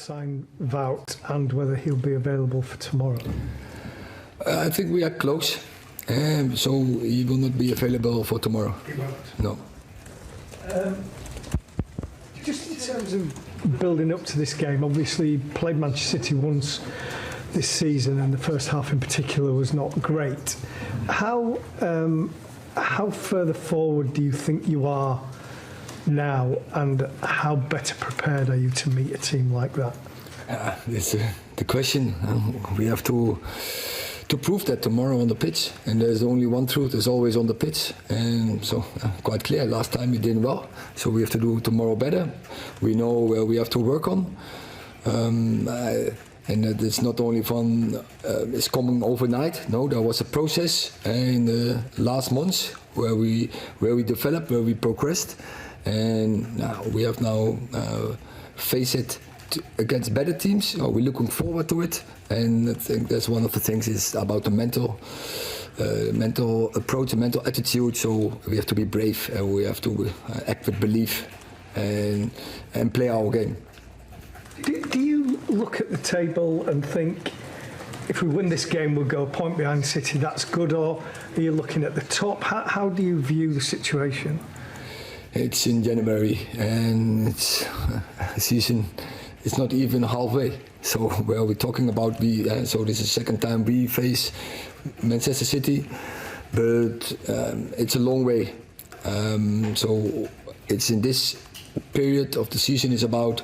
sign Wout and whether he'll be available for tomorrow? I think we are close, so he will not be available for tomorrow. He won't. No. Just in terms of building up to this game, obviously you played Manchester City once this season, and the first half in particular was not great. How further forward do you think you are now, and how better prepared are you to meet a team like that? It's the question. We have to prove that tomorrow on the pitch, and there's only one truth: it's always on the pitch. And so, quite clear. Last time we did well, so we have to do tomorrow better. We know where we have to work on, and it's not only fun. It's coming overnight. No, there was a process in the last months where we developed, where we progressed. And now we have face it against better teams. We're looking forward to it, and I think that's one of the things is about the mental approach, the mental attitude. So we have to be brave, and we have to act with belief, and play our game. Do you look at the table and think, if we win this game, we'll go a point behind City? That's good, or are you looking at the top? How do you view the situation? It's in January, and it's season. It's not even halfway. So where we're talking about, so this is the second time we face Manchester City, but it's a long way. So it's in this period of the season is about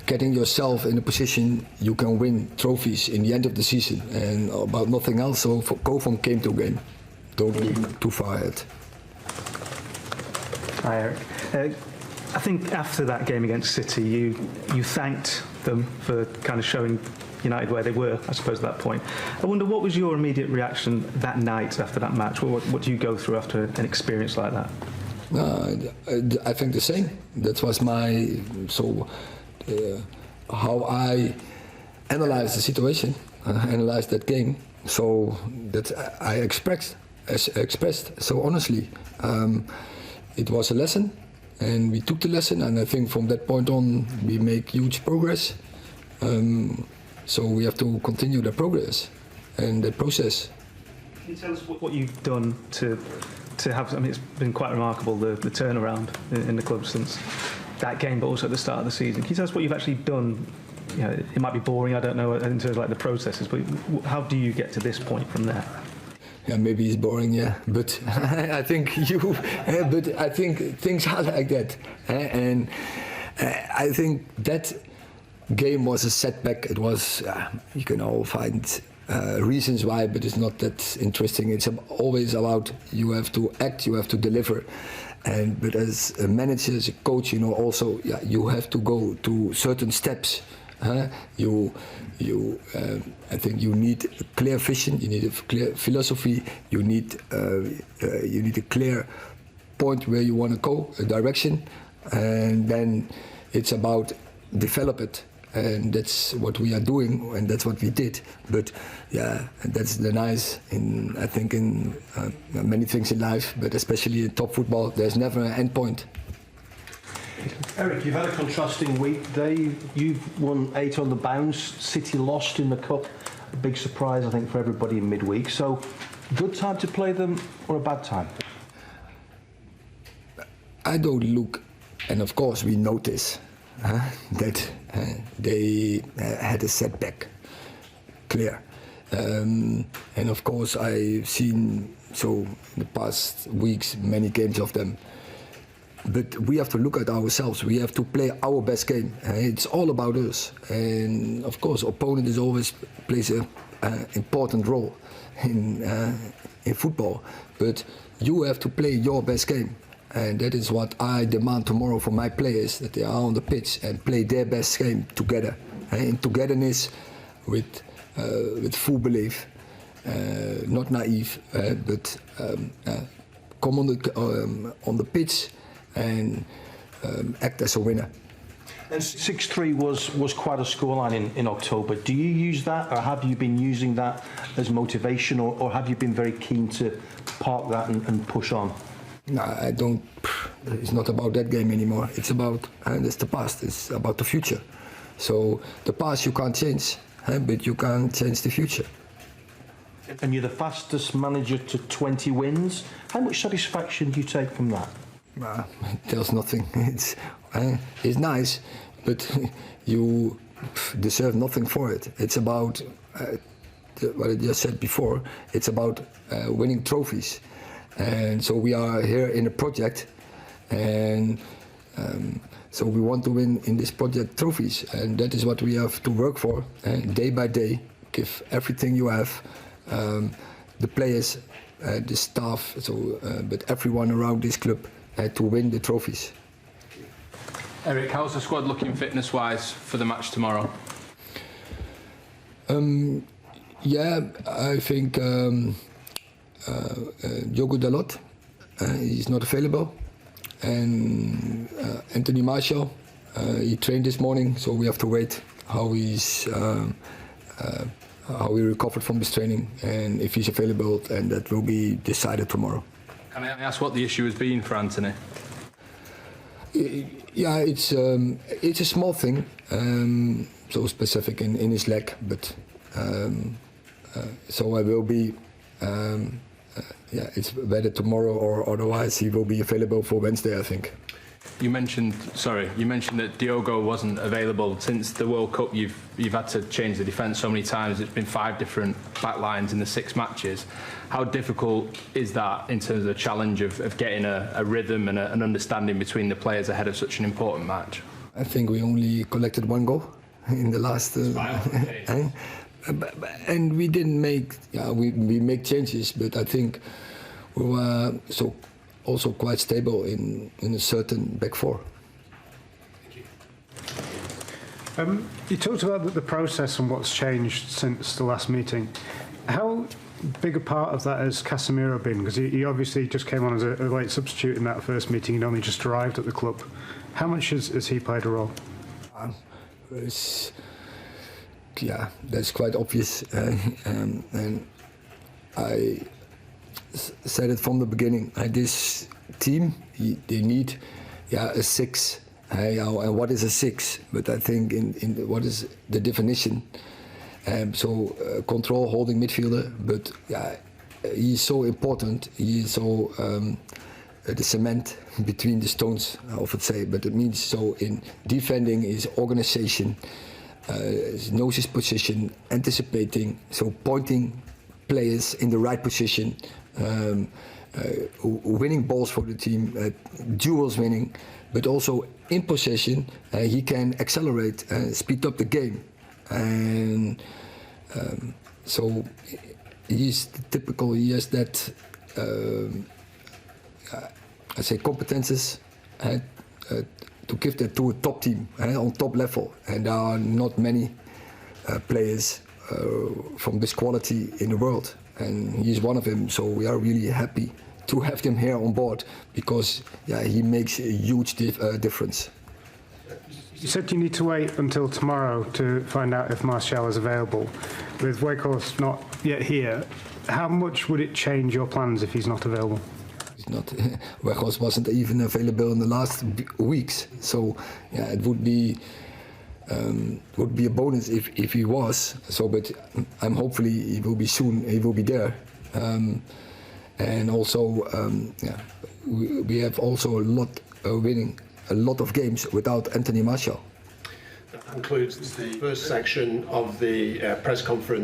getting yourself in a position you can win trophies in the end of the season, and about nothing else. So go from game to game. Don't look too far ahead. Hi, Erik. I think after that game against City, you thanked them for kind of showing United where they were, I suppose, at that point. I wonder, what was your immediate reaction that night after that match? What do you go through after an experience like that? I think the same. That was my how I analyzed the situation, analyzed that game. So that I expressed so honestly. It was a lesson, and we took the lesson, and I think from that point on we make huge progress. So we have to continue the progress and the process. Can you tell us what you've done to have? I mean, it's been quite remarkable, the turnaround in the club since that game, but also at the start of the season. Can you tell us what you've actually done? You know, it might be boring, I don't know, in terms of like the processes, but how do you get to this point from there? Yeah, maybe it's boring, yeah, but I think but I think things are like that, and I think that game was a setback. It was, you can all find reasons why, but it's not that interesting. It's always about you have to act, you have to deliver, but as a manager, as a coach, also, you have to go to certain steps. I think you need a clear vision, you need a clear philosophy, you need a clear point where you want to go, a direction, and then it's about develop it, and that's what we are doing, and that's what we did. But that's the nice in many things in life, but especially in top football, there's never an end point. Erik, you've had a contrasting week. You've won 8 on the bounce. City lost in the cup. A big surprise, I think, for everybody in midweek. So, good time to play them or a bad time? I don't look, and of course we notice that they had a setback, clear. And of course I've seen, in the past weeks, many games of them. But we have to look at ourselves. We have to play our best game. It's all about us. And of course, opponent is always plays an important role in football. But you have to play your best game, and that is what I demand tomorrow from my players: that they are on the pitch and play their best game together, in togetherness, with full belief, not naive, but come on the pitch and act as a winner. And 6-3 was quite a scoreline in October. Do you use that, or have you been using that as motivation, or have you been very keen to park that and push on? No, I don't. It's not about that game anymore. It's about, and it's the past. It's about the future. So the past you can't change, but you can change the future. And you're the fastest manager to 20 wins. How much satisfaction do you take from that? There's nothing. It's nice, but you deserve nothing for it. It's about what I just said before. It's about winning trophies, and so we are here in a project, and so we want to win in this project trophies, and that is what we have to work for. And day by day, give everything you have. The players, the staff, but everyone around this club to win the trophies. Erik, how's the squad looking fitness-wise for the match tomorrow? Yeah, I think Diogo Dalot, he's not available, and Anthony Martial, he trained this morning, so we have to wait how he recovered from his training, and if he's available, and that will be decided tomorrow. Can I ask what the issue has been for Anthony? Yeah, it's a small thing, so specific in his leg, but so I will be. It's whether tomorrow or otherwise he will be available for Wednesday, I think. You mentioned that Diogo wasn't available. Since the World Cup, you've had to change the defence so many times. It's been 5 different back lines in the 6 matches. How difficult is that in terms of the challenge of getting a rhythm and an understanding between the players ahead of such an important match? I think we only collected 1 goal in the last. And we didn't make. We make changes, but I think we were also quite stable in a certain back 4. You talked about the process and what's changed since the last meeting. How big a part of that has Casemiro been? Because he obviously just came on as a late substitute in that first meeting. He'd only just arrived at the club. How much has he played a role? Yeah, that's quite obvious, and I said it from the beginning. This team, they need a 6. And what is a 6? But I think in what is the definition? Control, holding midfielder. But he's so important. He is so the cement between the stones, I often say. But it means so in defending is organization. Knows his position, anticipating, so pointing players in the right position, winning balls for the team, duels winning, but also in possession he can accelerate, speed up the game, and so he's typical. He has that I say competences. To give that to a top team on top level, and there are not many players from this quality in the world, and he's one of them. So we are really happy to have him here on board because he makes a huge difference. You said you need to wait until tomorrow to find out if Martial is available. With Weghorst not yet here, how much would it change your plans if he's not available? Weghorst wasn't even available in the last weeks, so it would be a bonus if he was. So, but I'm hopefully he will be soon. He will be there, and also we have also winning a lot of games without Anthony Martial. That concludes the first section of the press conference.